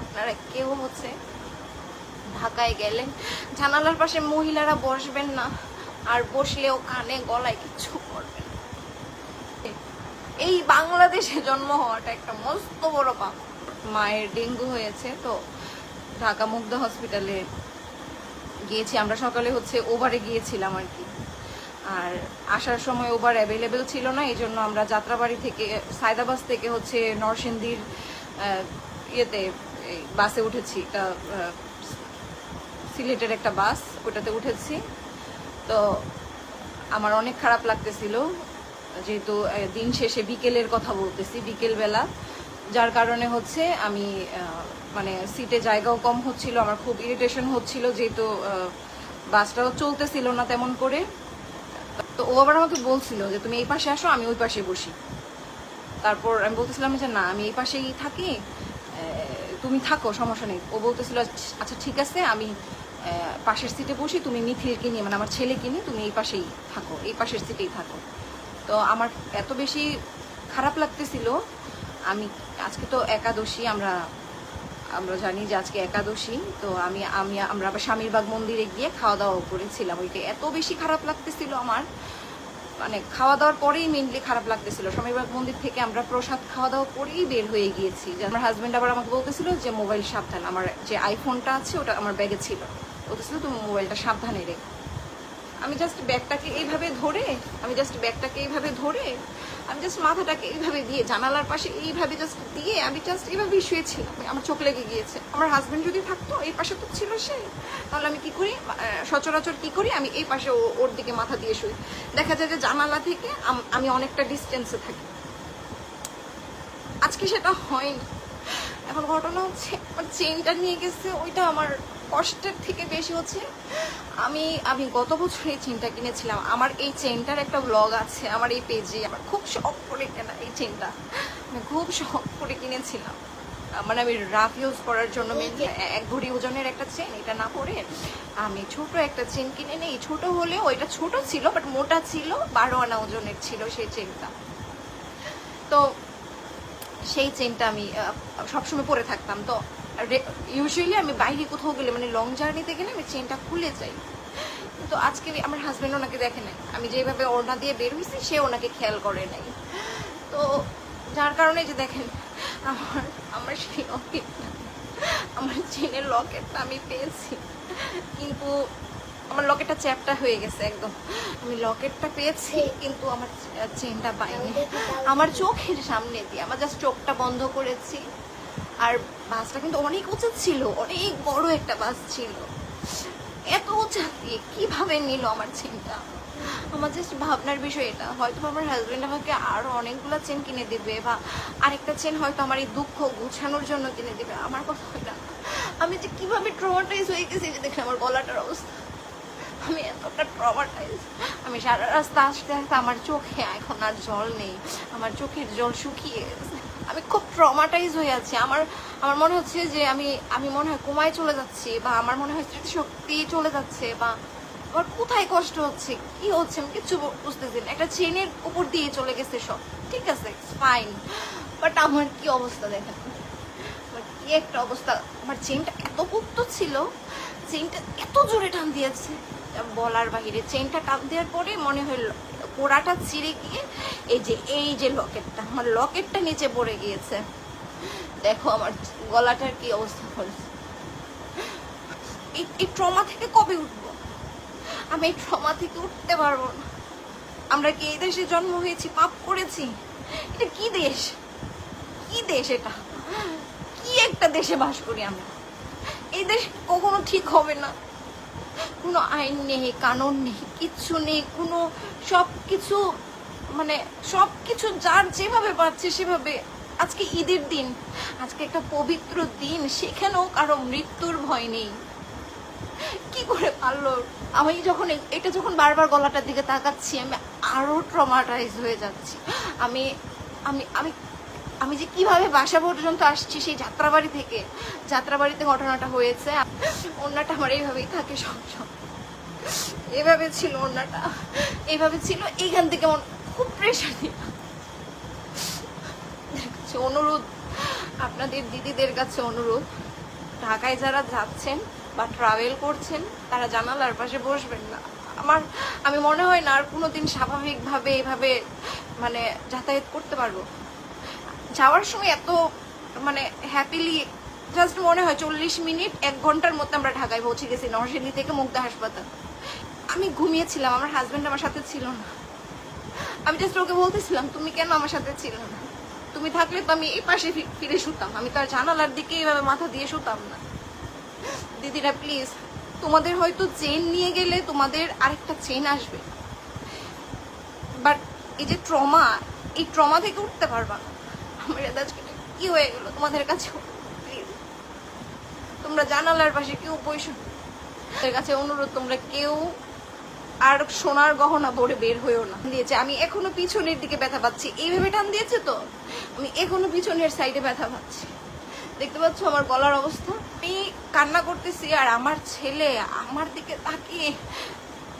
আপনারা কেউ হচ্ছে ঢাকায় গেলে জানালার পাশে মহিলারা বসবেন না, আর বসলেও কানে গলায় কিচ্ছু করবেন না। এই বাংলাদেশে জন্ম হওয়াটা একটা মস্ত বড় পাপ। মায়ের ডেঙ্গু হয়েছে, তো ঢাকা মুগদা হসপিটালে গিয়েছি আমরা। সকালে হচ্ছে ওভারে গিয়েছিলাম আর কি, আর আসার সময় ওভার অ্যাভেলেবেল ছিল না, এই জন্য আমরা যাত্রাবাড়ি থেকে সায়দাবাস থেকে হচ্ছে নরসিংদীর ইয়েতে বাসে উঠেছি। এটা সিলেটের একটা বাস, ওটাতে উঠেছি। তো আমার অনেক খারাপ লাগতেছিল, যেহেতু দিন শেষে বিকেলের কথা বলতেছি, বিকেলবেলা, যার কারণে হচ্ছে আমি মানে সিটে জায়গাও কম হচ্ছিল, আমার খুব ইরিটেশন হচ্ছিল, যেহেতু বাসটাও চলতেছিল না তেমন করে। তো ও আবার আমাকে বলছিল যে তুমি এই পাশে আসো, আমি ওই পাশে বসি। তারপর আমি বলতেছিলাম যে না, আমি এই পাশেই থাকি, তুমি থাকো, সমস্যা নেই। ও বলতেছিল আচ্ছা ঠিক আছে, আমি পাশের সিটে বসি, তুমি মিথিলকে নিয়ে, মানে আমার ছেলেকে নিয়ে তুমি এই পাশেই থাকো, এই পাশের সিটেই থাকো। তো আমার এত বেশি খারাপ লাগতেছিল। আমি আজকে তো একাদশী, আমরা জানি যে আজকে একাদশী। তো আমরা আবার স্বামীরবাগ মন্দিরে গিয়ে খাওয়া দাওয়া করেছিলাম। ওইটা এত বেশি খারাপ লাগতেছিল আমার, মানে খাওয়া দাওয়ার পরেই মেনলি খারাপ লাগতেছিল। স্বামীরবাগ মন্দির থেকে আমরা প্রসাদ খাওয়া দাওয়া করেই বের হয়ে গিয়েছি। আমার হাজব্যান্ড আবার আমাকে বলতেছিল যে মোবাইল সাবধান, আমার যে আইফোনটা আছে ওটা আমার ব্যাগে ছিল, বলতেছিল তুমি মোবাইলটা সাবধানে রেখো। আমি জাস্ট ব্যাগটাকে এইভাবে ধরে আমি জাস্ট মাথাটাকে এইভাবে দিয়ে জানালার পাশে এইভাবে জাস্ট দিয়ে আমি জাস্ট এইভাবেই শুয়েছিলাম। আমার চোখ লেগে গিয়েছে। আমার হাজবেন্ড যদি থাকতো, এই পাশে তো ছিল সে, তাহলে আমি কি করি, সচরাচর কি করি, আমি এই পাশে ওর দিকে মাথা দিয়ে শুই। দেখা যায় যে জানালা থেকে আমি অনেকটা ডিস্টেন্সে থাকি। আজকে সেটা হয়নি। এখন ঘটনা হচ্ছে আমার চেনটা নিয়ে গেছে, ওইটা আমার কষ্টের থেকে বেশি হচ্ছে। আমি গত বছর এই চেনটা কিনেছিলাম। আমার এই চেনটার একটা ব্লগ আছে আমার এই পেজে। আমার খুব শখ করে কেনা এই চেনটা, আমি খুব শখ করে কিনেছিলাম। মানে আমি রাফ ইউজ করার জন্য মেনলি 1 ভরি ওজনের একটা চেন, এটা না পরে আমি ছোট একটা চেন কিনে নেই। ছোট হলেও ওইটা ছোট ছিল, বাট মোটা ছিল, 12 আনা ওজনের ছিল সেই চেনটা। তো সেই চেনটা আমি সবসময় পরে থাকতাম। তো ইউজুয়ালি আমি বাইরে কোথাও গেলে, মানে লং জার্নিতে গেলে আমি চেনটা খুলে যাই। কিন্তু আজকে আমার হাজব্যান্ড ওনাকে দেখে নাই, আমি যেভাবে ওড়না দিয়ে বের হয়েছি সে ওনাকে খেয়াল করে নাই। তো যার কারণে যে দেখেন আমার সেই লকেটটা, আমার চেনের লকেটটা আমি পেয়েছি, কিন্তু আমার লকেটটা চ্যাপটা হয়ে গেছে একদম। আমি লকেটটা পেয়েছি কিন্তু আমার চেনটা পাইনি। আমার চোখের সামনে দিয়ে আমার জাস্ট চোখটা বন্ধ করেছি। আর বাসটা কিন্তু অনেক উঁচু ছিল, অনেক বড় একটা বাস ছিল। এত উঁচা দিয়ে কিভাবে নিল আমার চেনটা, আমার জাস্ট ভাবনার বিষয় এটা। হয়তো আমার হাজবেন্ড আমাকে আরো অনেকগুলো চেন কিনে দিবে, বা আরেকটা চেন হয়তো আমার এই দুঃখ গুছানোর জন্য কিনে দিবে। আমার কথা হয় না। আমি যে কিভাবে ট্রমাটাইজ হয়ে গেছি, যে দেখে আমার গলাটার অবস্থা, আমি এতটা ট্রমাটাইজ। আমি সারা রাস্তা আসতে আসতে আমার চোখে এখন আর জল নেই, আমার চোখের জল শুকিয়ে গেছে। আমি খুব ট্রমাটাইজ হয়ে আছি। আমার মনে হচ্ছে যে আমি মনে হয় কোমায় চলে যাচ্ছি, বা আমার মনে হয় স্মৃতিশক্তি চলে যাচ্ছে, বা আমার কোথায় কষ্ট হচ্ছে, কি হচ্ছে আমি কিচ্ছু বুঝতেছি না। একটা চেনের উপর দিয়ে চলে গেছে সব, ঠিক আছে ফাইন, বাট আমার কি অবস্থা দেখেন, আমার কি একটা অবস্থা। আমার চেনটা এত পোক্ত ছিল, চেনটা এত জোরে টান দিয়েছে বলার বাহিরে। চেনটা টান দেওয়ার পরে মনে হলো পোড়াটা ছিঁড়ে গিয়ে এই যে লকেটটা, আমার লকেটটা নিচে পড়ে গিয়েছে। দেখো আমার গলাটার কি অবস্থা হয়েছে। এই ট্রমা থেকে কবে উঠবো? আমি এই ট্রমা থেকে উঠতে পারবো না। আমরা কি এই দেশে জন্ম হয়েছি, পাপ করেছি? এটা কি দেশ, কি দেশ এটা, কি একটা দেশে বাস করি আমরা। এই দেশ কখনো ঠিক হবে না। কোনো আইন নেই, কানুন নেই, কিচ্ছু নেই, কোনো সবকিছু মানে সবকিছু যার যেভাবে পাচ্ছে সেভাবে। আজকে ঈদের দিন, আজকে একটা পবিত্র দিন, সেখানেও কারো মৃত্যুর ভয় নেই। কি করে পারলো? আমি যখন বারবার গলাটার দিকে তাকাচ্ছি, আমি আরো ট্রমাটাইজ হয়ে যাচ্ছি। আমি আমি আমি আমি যে কিভাবে বাসা পর্যন্ত আসছি সেই যাত্রাবাড়িতে ঘটনাটা হয়েছে। ওড়নাটা আমার এইভাবেই থাকে সব এভাবে ছিল, ওড়নাটা এইভাবে ছিল, এইখান থেকে খুব প্রেশার দিলাম। অনুরোধ আপনাদের দিদিদের কাছে অনুরোধ, ঢাকায় যারা যাচ্ছেন বা ট্রাভেল করছেন তারা জানালার পাশে বসবেন না। আমি মনে হয় না আর কোনোদিন স্বাভাবিকভাবে এভাবে মানে যাতায়াত করতে পারবো। যাওয়ার সময় এত মানে হ্যাপিলি জাস্ট মনে হয় 40 মিনিট 1 ঘন্টার মধ্যে আমরা ঢাকায় পৌঁছে গেছি, নরসিংদী থেকে মুগদা হাসপাতাল। আমি ঘুমিয়েছিলাম, আমার হাজবেন্ড আমার সাথে ছিল না। আমি জাস্ট ওকে বলতেছিলাম, তুমি কেন আমার সাথে ছিল না? তুমি থাকলে তো আমি এই পাশে ফিরে শুতাম, আমি তো আর জানালার দিকে এইভাবে মাথা দিয়ে শুতাম না। দিদিরা প্লিজ, তোমাদের হয়তো চেন নিয়ে গেলে তোমাদের আরেকটা চেন আসবে, বাট এই যে ট্রমা, এই ট্রমা থেকে উঠতে পারবা না। আমার আজকে কি হয়ে গেল তোমাদের কাছে, প্লিজ তোমরা জানালার পাশে কেউ বসো। তোমাদের কাছে অনুরোধ, তোমরা কেউ আর সোনার গহনা পরে বের হয়েও না। দিয়েছে আমি এখনো পিছনের দিকে ব্যথা পাচ্ছি, এইভাবে টান দিয়েছে তো আমি এখনো পিছনের সাইডে ব্যথা পাচ্ছি। দেখতে পাচ্ছ আমার গলার অবস্থা। আমি কান্না করতেছি আর আমার ছেলে আমার দিকে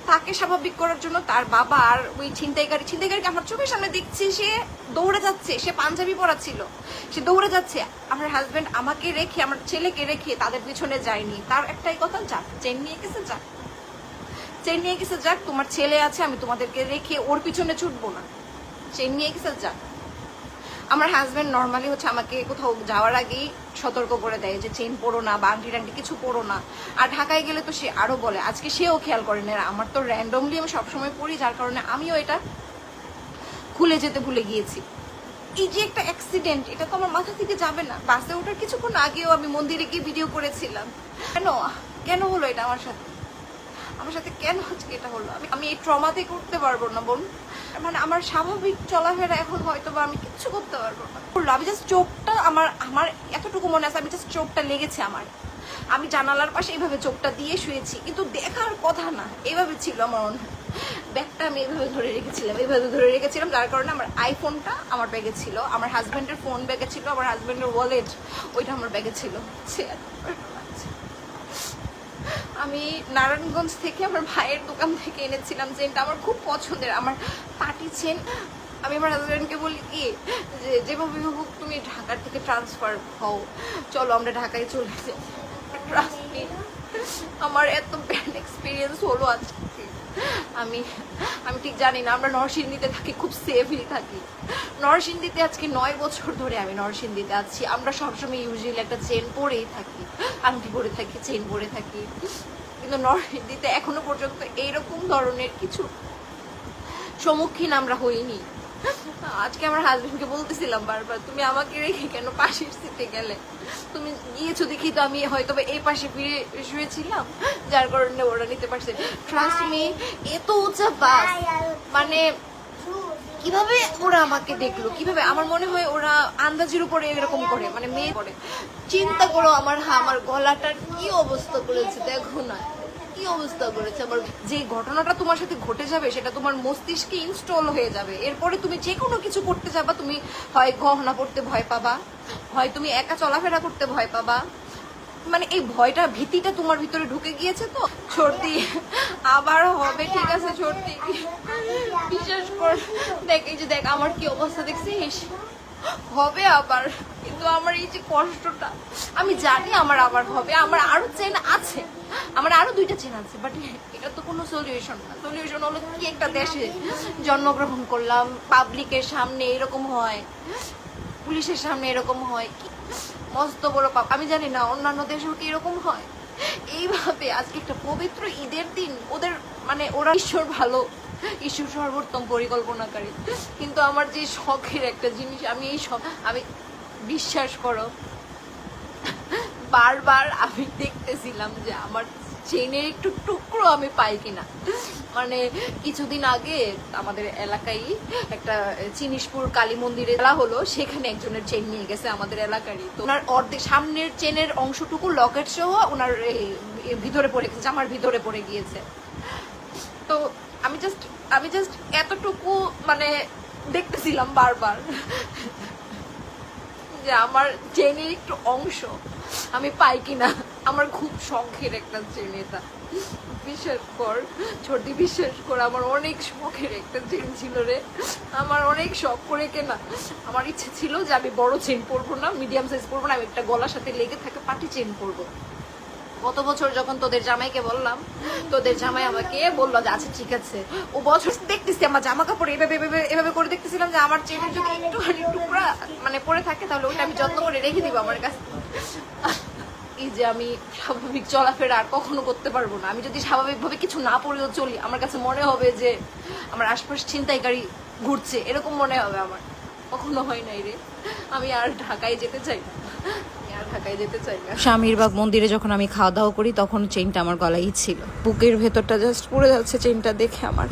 তাকে স্বাভাবিক করার জন্য তার বাবা আর ওই ছিনতাইকারীকে আমার চোখের সামনে দেখছি, সে দৌড়ে যাচ্ছে, সে পাঞ্জাবি পরা ছিল, সে দৌড়ে যাচ্ছে। আমার হাজবেন্ড আমাকে রেখে, আমার ছেলেকে রেখে তাদের পিছনে যায়নি। তার একটাই কথা, যাক চেন নিয়ে গেছে, যাক চেন নিয়ে গেছে, যাক তোমার ছেলে আছে, আমি তোমাদেরকে রেখে ওর পিছনে ছুটবো না, চেন নিয়ে গেছে, যাক। আমার হাজবেন্ড নর্মালি হচ্ছে আমাকে কোথাও যাওয়ার আগেই সতর্ক করে দেয় যে চেন পরো না বা আংটি টাংটি কিছু পরো না। আর ঢাকায় গেলে তো সে আরো বলে, আজকে সেও খেয়াল করে না। আমার তো র্যান্ডমলি আমি সবসময় পরি, যার কারণে আমিও এটা খুলে যেতে ভুলে গিয়েছি। এই যে একটা অ্যাক্সিডেন্ট, এটা তো আমার মাথা থেকে যাবে না। বাসে ওঠার কিছুক্ষণ আগেও আমি মন্দিরে গিয়ে ভিডিও করেছিলাম। কেন হলো এটা আমার সাথে কেন আজকে এটা হলো? আমি এই ট্রমা থেকে উঠতে পারবো না বোন। মানে আমার স্বাভাবিক চলাফেরা এখন হয়তো বা আমি কিচ্ছু করতে পারবো না। আমি জাস্ট চোখটা আমার এতটুকু মনে আছে, আমি জাস্ট চোখটা লেগেছে আমি জানালার পাশে এইভাবে চোখটা দিয়ে শুয়েছি, কিন্তু দেখার কথা না, এইভাবে ছিল আমার মনে হয়। ব্যাগটা আমি এইভাবে ধরে রেখেছিলাম, যার কারণে আমার আইফোনটা আমার ব্যাগে ছিল, আমার হাজব্যান্ডের ফোন ব্যাগে ছিল, আমার হাজব্যান্ডের ওয়ালেট ওইটা আমার ব্যাগে ছিল। আমি নারায়ণগঞ্জ থেকে আমার ভাইয়ের দোকান থেকে এনেছিলাম চেনটা, আমার খুব পছন্দের, আমার পার্টি চেন। আমি আমার হাজব্যান্ডকে বলি কি যে যেভাবে হোক তুমি ঢাকার থেকে ট্রান্সফার হও, চলো আমরা ঢাকায় চলে যাই। আমার এত ব্যাড এক্সপিরিয়েন্স হলো আজকে। আমি ঠিক জানি না, আমরা নরসিংদীতে থাকি, খুব সেফলি থাকি নরসিংদীতে। আজকে 9 বছর ধরে আমি নরসিংদীতে আছি। আমরা সবসময় ইউজুয়ালি একটা চেন পরেই থাকি, আংটি পরে থাকি, চেন পরে থাকি, কিন্তু নরসিংদীতে এখনো পর্যন্ত এইরকম ধরনের কিছু সম্মুখীন আমরা হইনি। আজকে আমার হাজবেন্ডকে বলতেছিলাম বারবার, তুমি আমাকে রেখে কেন পাশের সিটে গেলে? তুমি গিয়েছো দেখি তো আমি হয়তো এই পাশে ফিরে শুয়েছিলাম, যার কারণে ওরা নিতে পারছে। ট্রাস্ট মি, এত উঁচা বাস, মানে কিভাবে ওরা আমাকে দেখলো, কিভাবে? আমার মনে হয় ওরা আন্দাজের উপরে এরকম করে, মানে মেয়ে করে। চিন্তা করো আমার গলাটার কি অবস্থা করেছে, দেখো না কি অবস্থা করেছে আমার। যে ঘটনাটা তোমার সাথে ঘটে যাবে সেটা তোমার মস্তিষ্কে ইনস্টল হয়ে যাবে। এরপরে তুমি যে কোনো কিছু করতে যাবা, তুমি হয় গহনা পড়তে ভয় পাবা, হয় তুমি একা চলাফেরা করতে ভয় পাবা। মানে এই ভয়টা, ভীতিটা তোমার ভিতরে ঢুকে গিয়েছে। তো সর্দি আবার হবে, ঠিক আছে সর্দি, বিশ্বাস কর। দেখ এই যে দেখ আমার কি অবস্থা, দেখছিস? হবে আবার, কিন্তু আমার এই যে কষ্টটা, আমি জানি আমার আবার হবে। আমার আরো চেন আছে, আমার আরো 2টা চেন আছে, বাট এটা তো কোনো সলিউশন না। সলিউশন হলো কি, একটা দেশে জন্মগ্রহণ করলাম, পাবলিকের সামনে এরকম হয়, পুলিশের সামনে এরকম হয়, কি মস্ত বড় পাপ। আমি জানি না অন্যান্য দেশেও কি এরকম হয়। এইভাবে আজকে একটা পবিত্র ঈদের দিন, ওদের মানে ওরা ঈশ্বর ভালো, ঈশ্বর সর্বোত্তম পরিকল্পনাকারী, কিন্তু আমার যে শখের একটা জিনিস, আমি বিশ্বাস করো বারবার আমি দেখতেছিলাম যে আমার চেনের একটু টুকরো আমি পাই কিনা। মানে কিছুদিন আগে আমাদের এলাকায় একটা চিনিসপুর কালী মন্দিরে খেলা হলো, সেখানে একজনের চেন নিয়ে গেছে আমাদের এলাকারই। তো ওনার অর্ধেক সামনের চেনের অংশটুকু লকেট সহ ওনার ভিতরে পড়ে গেছে, আমার ভিতরে পড়ে গিয়েছে। তো আমি জাস্ট এতটুকু মানে দেখতেছিলাম বারবার যে আমার চেনের একটু অংশ আমি পাই কিনা। আমার খুব শখের একটা চেন এটা, বিশ্বাস কর ছোটি, বিশ্বাস কর আমার অনেক শখের একটা চেন ছিল রে। আমার অনেক শখ করে কেনা। আমার ইচ্ছে ছিল যে আমি বড় চেন পরবো না, মিডিয়াম সাইজ পরবো না, আমি একটা গলার সাথে লেগে থাকে পাটি চেন পরবো। গত বছর যখন তোদের জামাইকে বললাম, তোদের জামাই আমাকে বললো যে আচ্ছা ঠিক আছে। ও বছর দেখতেছি আমার জামা কাপড় এভাবে এভাবে এভাবে করে দেখতেছিলাম যে আমার চেনের যদি একটুখানি টুকরা মানে পরে থাকে তাহলে ওইটা আমি যত্ন করে রেখে দিব আমার কাছে। এই যে আমি স্বাভাবিক চলাফেরা আর কখনো করতে পারবো না। আমি যদি স্বাভাবিকভাবে কিছু না পরেও চলি, আমার কাছে মনে হবে যে আমার আশপাশ ছিনতাইকারী ঘুরছে, এরকম মনে হবে আমার। কখনো হয় নাই রে। আমি আর ঢাকায় যেতে চাই না, আমি আর ঢাকায় যেতে চাই না। স্বামীরবাগ মন্দিরে যখন আমি খাওয়া দাওয়া করি তখন চেইনটা আমার গলায় ছিল, বুকের ভেতরটা জাস্ট পড়ে যাচ্ছে চেইনটা দেখে আমার।